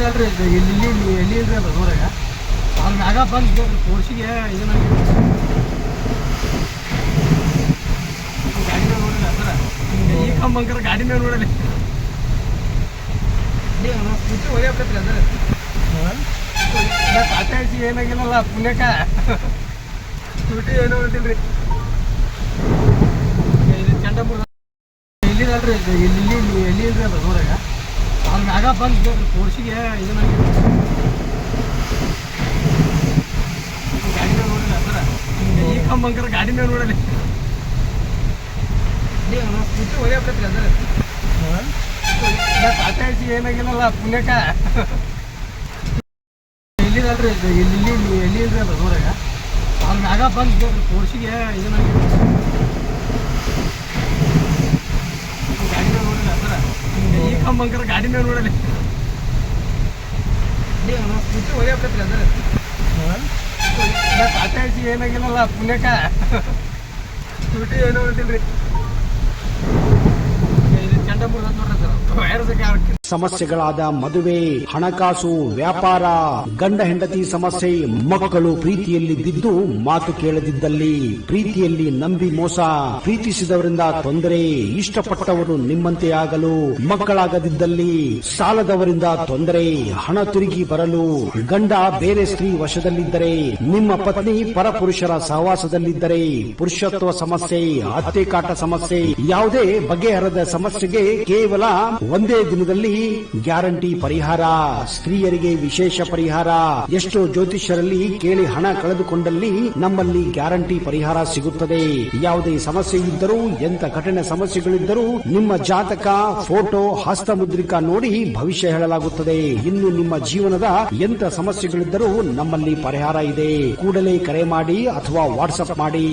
ಇಲ್ಲಿದಲ್ರಿ ಎಲ್ಲಿ ಇಲ್ರಿ ಅದು ಊರಾಗ ಅವ್ರ ಮ್ಯಾಗ ಬಂದು ಕೋರ್ಸಿಗೆ ಇದು ನನಗೆ ಗಾಡಿ ಮೇಲೆ ನೋಡಿಲ್ಲ ಸರ ಈ ಕಂಬಂಕರ ಗಾಡಿ ಮೇಲೆ ನೋಡಲಿ ಸ್ಕೂಟಿ ಹೋಗ್ಯಾಕತ್ರಿ ಅದ ಟಾಟಾ ಎಸಿ ಏನಾಗಿಲ್ಲಲ್ಲ ಪುಣ್ಯಕ ಸ್ಕೂಟಿ ಏನೋ ಅಂತಿಲ್ರಿ ಇದು ಚಂಡಮೂಲ ಇಲ್ಲಿದಲ್ರಿ ಎಲ್ಲಿ ಇಲ್ರಿ ಅದು ಊರಾಗ ಅವ್ರ ಮ್ಯಾಗ ಬಂದು ಕೋರ್ಸಿಗೆ ಇದು ನನಗೆ ಗಾಡಿ ಮೇಲೆ ನೋಡಿಲ್ಲ ಸರ ಈ ಕಂಬಂಕರ ಗಾಡಿ ಮೇಲೆ ನೋಡಲಿ ಸ್ಕೂಟಿ ಹೋಗ್ಯಾಕತ್ರಿ ಅದ ಟಾಟಾ ಎಸಿ ಏನಾಗಿಲ್ಲಲ್ಲ ಪುಣ್ಯಕ ಇಲ್ಲಿದಲ್ರಿ ಎಲ್ಲಿ ಇಲ್ರಿ ಅದು ಊರಾಗ ಅವ್ರ ಮ್ಯಾಗ ಬಂದು ಕೋರ್ಸಿಗೆ ಇದು ನನಗೆ ಗಾಡಿ ಮೇಲೆ ನೋಡಿಲ್ಲ ಸರ ಈ ಕಂಬಂಕರ ಗಾಡಿ ಮೇಲೆ ನೋಡಲಿ ಸ್ಕೂಟಿ ಹೋಗ್ಯಾಕತ್ರಿ ಅದ ಟಾಟಾ ಎಸಿ ಏನಾಗಿಲ್ಲಲ್ಲ ಪುಣ್ಯಕ ಸ್ಕೂಟಿ ಏನೋ ಅಂತಿಲ್ರಿ ಇದು ಚಂಡಮೂಲ ನೋಡ್ರಿ ಸರ್ ವೈರಸ್ ಸಮಸ್ಯೆಗಳಾದ ಮದುವೆ, ಹಣಕಾಸು, ವ್ಯಾಪಾರ, ಗಂಡ ಹೆಂಡತಿ ಸಮಸ್ಯೆ, ಮಕ್ಕಳು ಪ್ರೀತಿಯಲ್ಲಿ ಬಿದ್ದು ಮಾತು ಕೇಳದಿದ್ದಲ್ಲಿ, ಪ್ರೀತಿಯಲ್ಲಿ ನಂಬಿ ಮೋಸ, ಪ್ರೀತಿಸಿದವರಿಂದ ತೊಂದರೆ, ಇಷ್ಟಪಟ್ಟವರು ನಿಮ್ಮಂತೆ ಆಗಲು ಮಕ್ಕಳಾಗದಿದ್ದಲ್ಲಿ, ಸಾಲದವರಿಂದ ತೊಂದರೆ, ಹಣ ತಿರುಗಿ ಬರಲು, ಗಂಡ ಬೇರೆ ಸ್ತ್ರೀ ವಶದಲ್ಲಿದ್ದರೆ, ನಿಮ್ಮ ಪತ್ನಿ ಪರಪುರುಷರ ಸಹವಾಸದಲ್ಲಿದ್ದರೆ, ಪುರುಷತ್ವ ಸಮಸ್ಯೆ, ಅತ್ತೆ ಕಾಟ ಸಮಸ್ಯೆ, ಯಾವುದೇ ಬಗೆಹರದ ಸಮಸ್ಯೆಗೆ ಕೇವಲ ಒಂದೇ ದಿನದಲ್ಲಿ ಗ್ಯಾರಂಟಿ ಪರಿಹಾರ. ಸ್ತ್ರೀಯರಿಗೆ ವಿಶೇಷ ಪರಿಹಾರ. ಎಷ್ಟೋ ಜ್ಯೋತಿಷ್ಯರಲ್ಲಿ ಕೇಳಿ ಹಣ ಕಳೆದುಕೊಂಡಲ್ಲಿ ನಮ್ಮಲ್ಲಿ ಗ್ಯಾರಂಟಿ ಪರಿಹಾರ ಸಿಗುತ್ತದೆ. ಯಾವುದೇ ಸಮಸ್ಯೆ ಇದ್ದರೂ, ಎಂತ ಕಠಿಣ ಸಮಸ್ಯೆಗಳಿದ್ದರೂ ನಿಮ್ಮ ಜಾತಕ, ಫೋಟೋ, ಹಸ್ತಮುದ್ರಿಕಾ ನೋಡಿ ಭವಿಷ್ಯ ಹೇಳಲಾಗುತ್ತದೆ. ಇನ್ನು ನಿಮ್ಮ ಜೀವನದ ಎಂತ ಸಮಸ್ಯೆಗಳಿದ್ದರೂ ನಮ್ಮಲ್ಲಿ ಪರಿಹಾರ ಇದೆ. ಕೂಡಲೇ ಕರೆ ಮಾಡಿ ಅಥವಾ ವಾಟ್ಸ್ಆಪ್ ಮಾಡಿ.